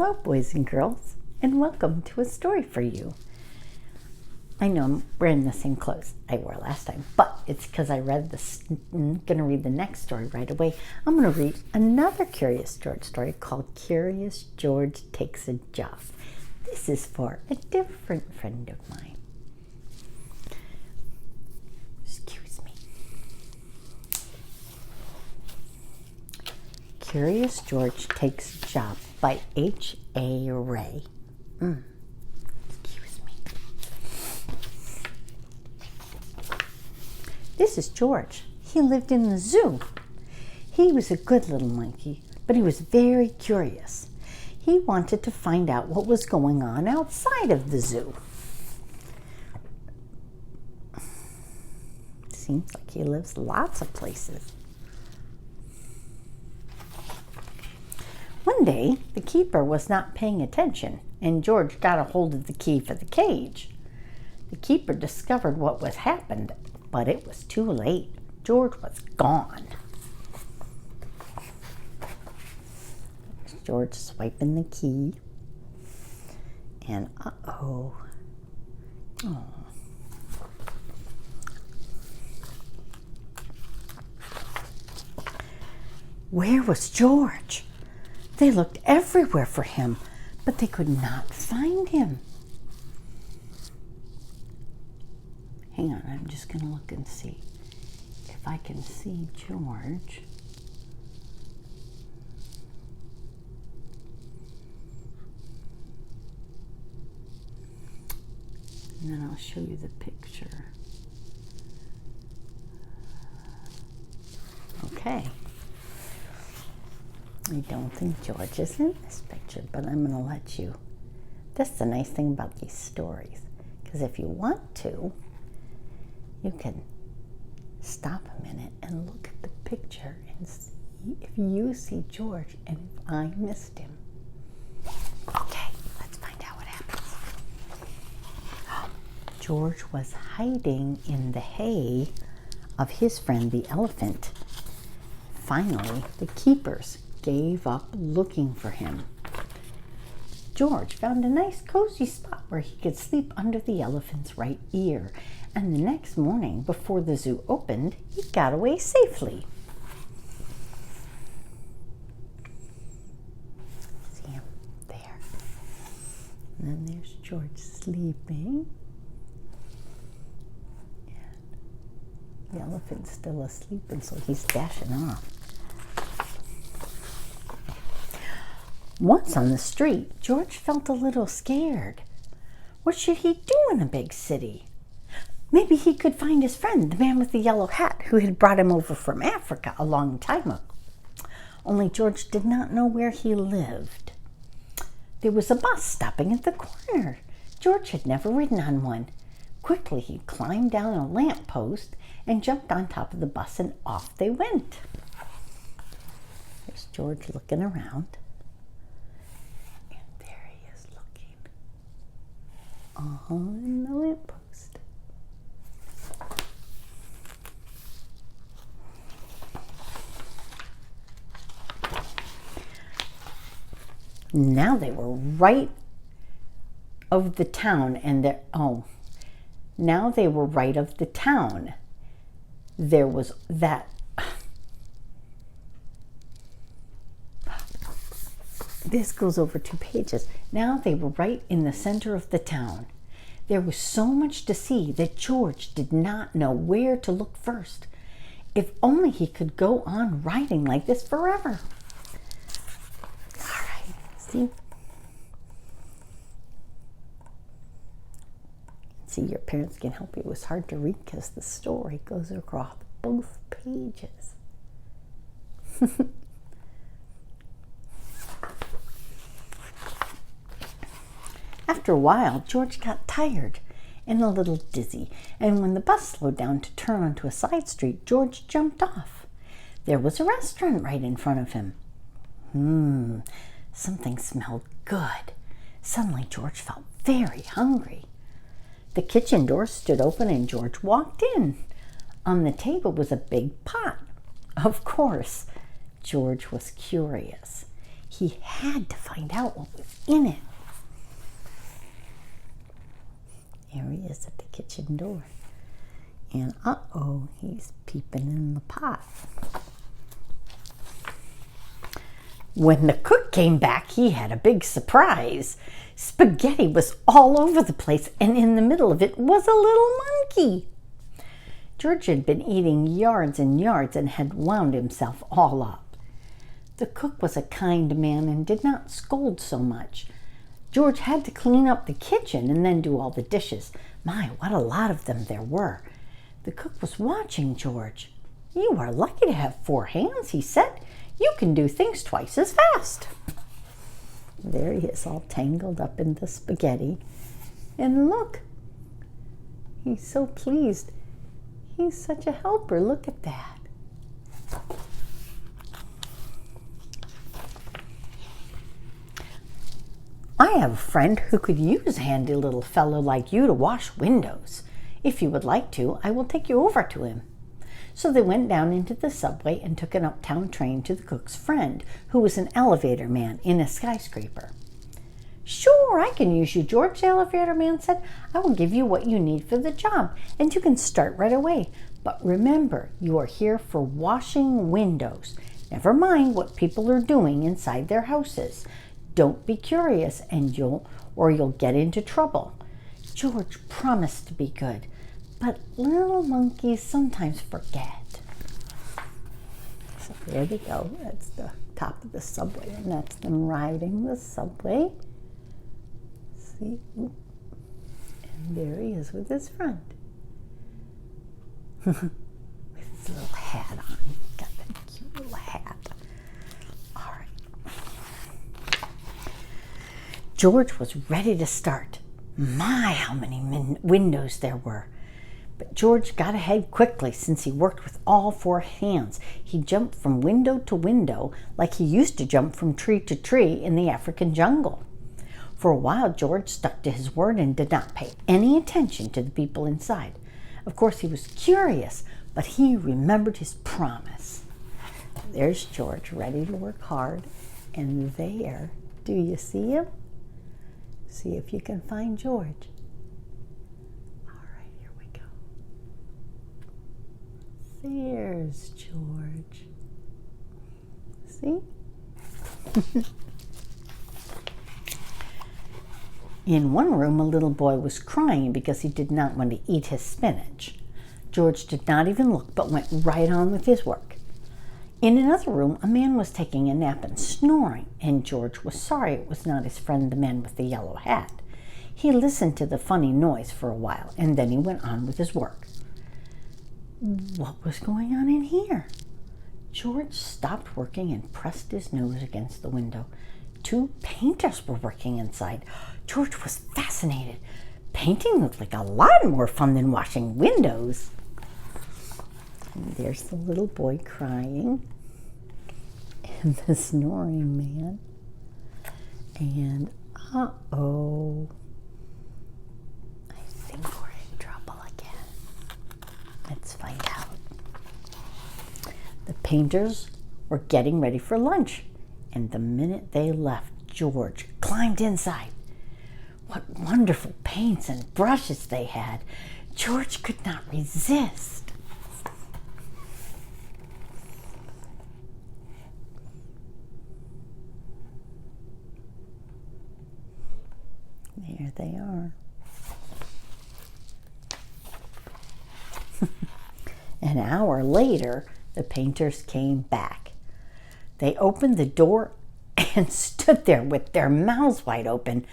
Hello, boys and girls, and welcome to A Story for You. I know I'm wearing the same clothes I wore last time, but it's because I read this. I'm going to read the next story right away. I'm going to read another Curious George story called Curious George Takes a Job. This is for a different friend of mine. Excuse me. Curious George Takes a Job by H.A. Rey. Excuse me. This is George. He lived in the zoo. He was a good little monkey, but he was very curious. He wanted to find out what was going on outside of the zoo. Seems like he lives lots of places. One day, the keeper was not paying attention, and George got a hold of the key for the cage. The keeper discovered what was happened, but it was too late. George was gone. George swiping the key, and oh. Where was George? They looked everywhere for him, but they could not find him. Hang on, I'm just going to look and see if I can see George. And then I'll show you the picture. Okay. I don't think George is in this picture, but I'm going to let you. That's the nice thing about these stories, because if you want to, you can stop a minute and look at the picture and see if you see George and if I missed him. Okay, let's find out what happens. George was hiding in the hay of his friend the elephant. Finally, the keepers gave up looking for him. George found a nice cozy spot where he could sleep under the elephant's right ear, and the next morning, before the zoo opened, he got away safely. See him there. And then there's George sleeping. And the elephant's still asleep, and so he's dashing off. Once on the street, George felt a little scared. What should he do in a big city? Maybe he could find his friend, the man with the yellow hat, who had brought him over from Africa a long time ago. Only George did not know where he lived. There was a bus stopping at the corner. George had never ridden on one. Quickly, he climbed down a lamp post and jumped on top of the bus, and off they went. There's George looking around. On the lamppost. Now they were right of the town, and now they were right of the town. There was that. This goes over 2 pages. Now they were right in the center of the town. There was so much to see that George did not know where to look first. If only he could go on riding like this forever. All right, see? See, your parents can help you. It was hard to read because the story goes across both pages. After a while, George got tired and a little dizzy, and when the bus slowed down to turn onto a side street, George jumped off. There was a restaurant right in front of him. Something smelled good. Suddenly, George felt very hungry. The kitchen door stood open and George walked in. On the table was a big pot. Of course, George was curious. He had to find out what was in it. Here he is at the kitchen door. And uh-oh, he's peeping in the pot. When the cook came back, he had a big surprise. Spaghetti was all over the place, and in the middle of it was a little monkey. George had been eating yards and yards and had wound himself all up. The cook was a kind man and did not scold so much. George had to clean up the kitchen and then do all the dishes. My, what a lot of them there were. The cook was watching George. "You are lucky to have 4 hands," he said. "You can do things twice as fast." There he is, all tangled up in the spaghetti. And look, he's so pleased. He's such a helper. Look at that. "I have a friend who could use a handy little fellow like you to wash windows. If you would like to, I will take you over to him." So they went down into the subway and took an uptown train to the cook's friend, who was an elevator man in a skyscraper. "Sure, I can use you, George," the elevator man said. "I will give you what you need for the job, and you can start right away. But remember, you are here for washing windows. Never mind what people are doing inside their houses. Don't be curious, and you'll get into trouble." George promised to be good, but little monkeys sometimes forget. So there they go. That's the top of the subway, and that's them riding the subway. See? And there he is with his friend. With his little hat on. Got that cute little hat. All right. George was ready to start. My, how many windows there were. But George got ahead quickly since he worked with all 4 hands. He jumped from window to window like he used to jump from tree to tree in the African jungle. For a while, George stuck to his word and did not pay any attention to the people inside. Of course, he was curious, but he remembered his promise. There's George, ready to work hard. And there, do you see him? See if you can find George. All right, here we go. There's George. See? In one room, a little boy was crying because he did not want to eat his spinach. George did not even look, but went right on with his work. In another room, a man was taking a nap and snoring, and George was sorry it was not his friend the man with the yellow hat. He listened to the funny noise for a while, and then he went on with his work. What was going on in here? George stopped working and pressed his nose against the window. 2 painters were working inside. George was fascinated. Painting looked like a lot more fun than washing windows. And there's the little boy crying, and the snoring man. And uh-oh, I think we're in trouble again. Let's find out. The painters were getting ready for lunch, and the minute they left, George climbed inside. What wonderful paints and brushes they had. George could not resist. There they are. An hour later, the painters came back. They opened the door and stood there with their mouths wide open.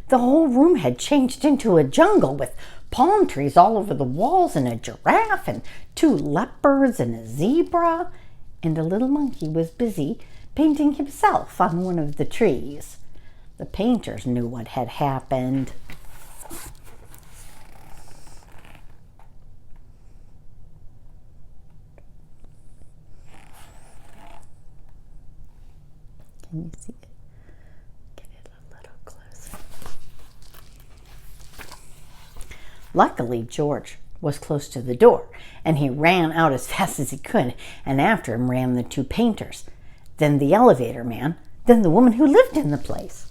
The whole room had changed into a jungle with palm trees all over the walls and a giraffe and 2 leopards and a zebra. And a little monkey was busy painting himself on one of the trees. The painters knew what had happened. Can you see it? Get it a little closer. Luckily, George was close to the door, and he ran out as fast as he could, and after him ran the 2 painters. Then the elevator man, than the woman who lived in the place.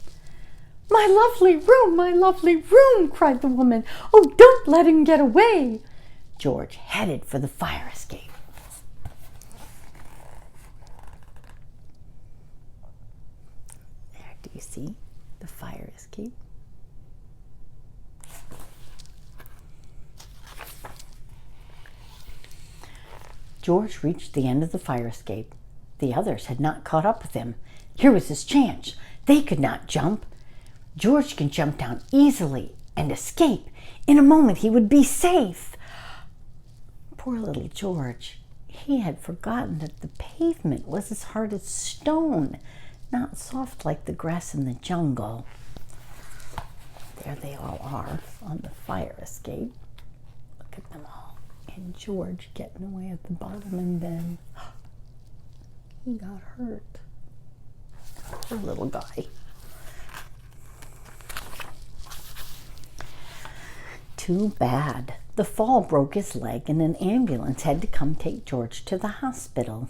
"My lovely room," cried the woman. "Oh, don't let him get away." George headed for the fire escape. There, do you see the fire escape? George reached the end of the fire escape. The others had not caught up with him. Here was his chance. They could not jump. George can jump down easily and escape. In a moment he would be safe. Poor little George. He had forgotten that the pavement was as hard as stone, not soft like the grass in the jungle. There they all are on the fire escape. Look at them all. And George getting away at the bottom, and then he got hurt. Poor little guy. Too bad. The fall broke his leg and an ambulance had to come take George to the hospital.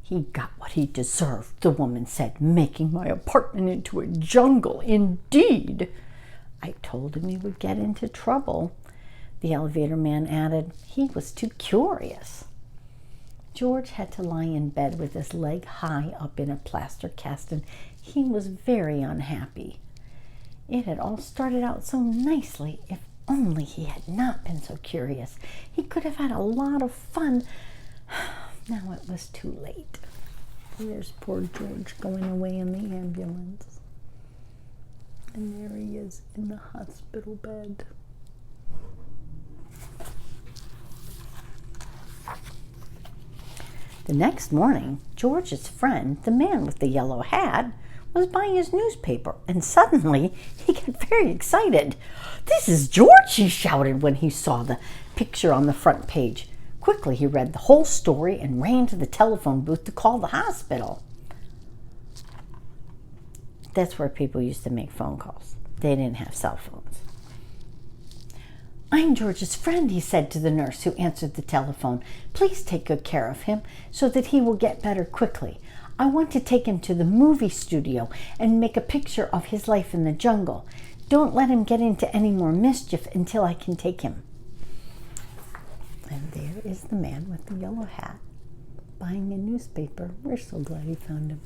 "He got what he deserved," the woman said, "making my apartment into a jungle, indeed." "I told him he would get into trouble," the elevator man added. "He was too curious." George had to lie in bed with his leg high up in a plaster cast, and he was very unhappy. It had all started out so nicely. If only he had not been so curious. He could have had a lot of fun. Now it was too late. There's poor George going away in the ambulance. And there he is in the hospital bed. The next morning, George's friend, the man with the yellow hat, was buying his newspaper, and suddenly he got very excited. "This is George," he shouted when he saw the picture on the front page. Quickly he read the whole story and ran to the telephone booth to call the hospital. That's where people used to make phone calls. They didn't have cell phones. "I'm George's friend," he said to the nurse who answered the telephone. "Please take good care of him so that he will get better quickly. I want to take him to the movie studio and make a picture of his life in the jungle. Don't let him get into any more mischief until I can take him." And there is the man with the yellow hat buying a newspaper. We're so glad he found him.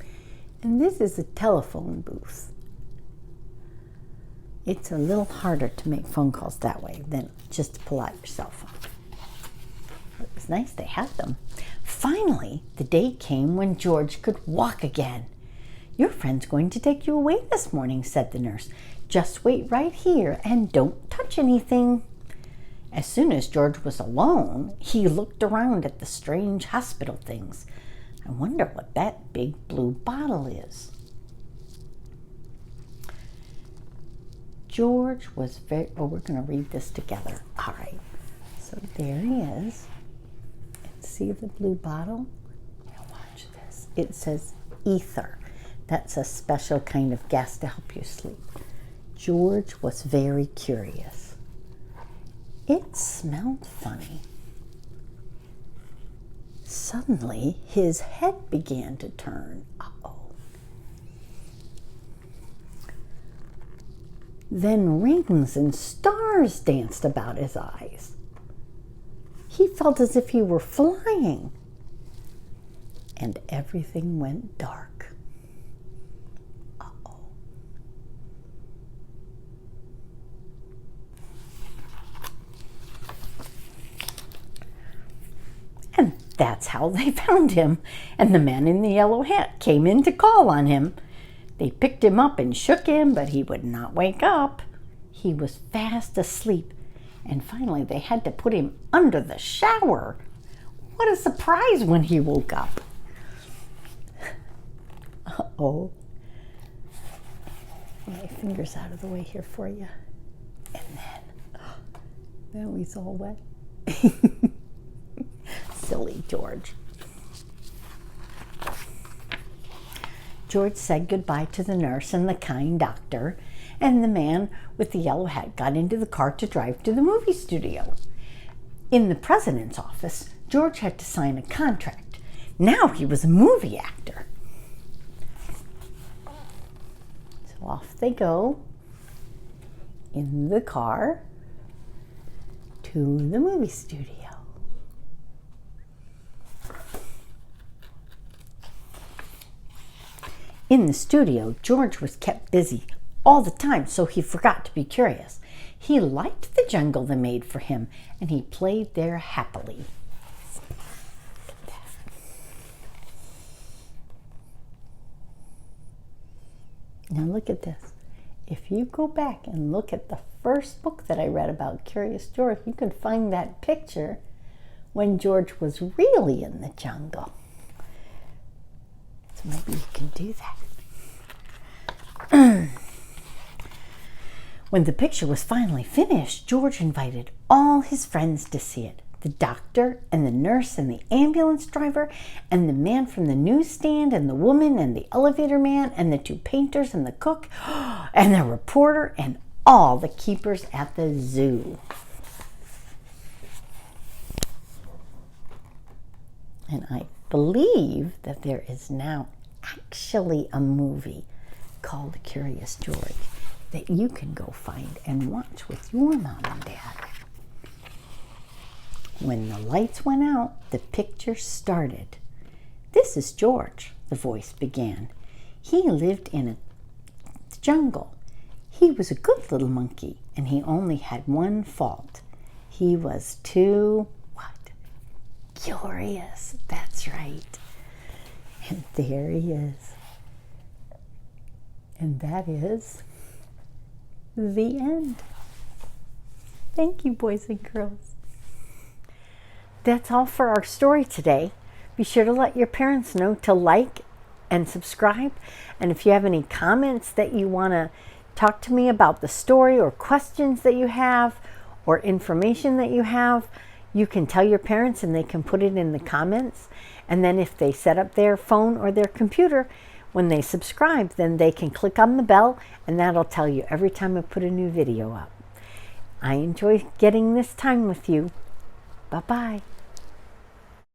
And this is a telephone booth. It's a little harder to make phone calls that way than just to pull out your cell phone. It was nice they had them. Finally, the day came when George could walk again. "Your friend's going to take you away this morning," said the nurse. "Just wait right here and don't touch anything." As soon as George was alone, he looked around at the strange hospital things. "I wonder what that big blue bottle is." George was we're going to read this together. All right. So there he is. And see the blue bottle? Now watch this. It says ether. That's a special kind of gas to help you sleep. George was very curious. It smelled funny. Suddenly, his head began to turn. Uh-oh. Then rings and stars danced about his eyes. He felt as if he were flying. And everything went dark. Uh-oh. And that's how they found him. And the man in the yellow hat came in to call on him. They picked him up and shook him, but he would not wake up. He was fast asleep, and finally they had to put him under the shower. What a surprise when he woke up. Uh-oh. My finger's out of the way here for you. And then, now he's all wet. Silly George. George said goodbye to the nurse and the kind doctor, and the man with the yellow hat got into the car to drive to the movie studio. In the president's office, George had to sign a contract. Now he was a movie actor. off they go in the car to the movie studio. In the studio, George was kept busy all the time, so he forgot to be curious. He liked the jungle they made for him, and he played there happily. Now look at this. If you go back and look at the first book that I read about Curious George, you can find that picture when George was really in the jungle. So maybe you can do that. When the picture was finally finished, George invited all his friends to see it. The doctor and the nurse and the ambulance driver and the man from the newsstand and the woman and the elevator man and the 2 painters and the cook and the reporter and all the keepers at the zoo. And I believe that there is now actually a movie called Curious George that you can go find and watch with your mom and dad. When the lights went out, the picture started. "This is George," the voice began. "He lived in a jungle. He was a good little monkey, and he only had one fault. He was too, what? Curious." That's right. And there he is. And that is the end. Thank you, boys and girls. That's all for our story today. Be sure to let your parents know to like and subscribe. And if you have any comments that you want to talk to me about the story, or questions that you have, or information that you have, you can tell your parents and they can put it in the comments. And then if they set up their phone or their computer, when they subscribe, then they can click on the bell, and that'll tell you every time I put a new video up. I enjoy getting this time with you. Bye-bye.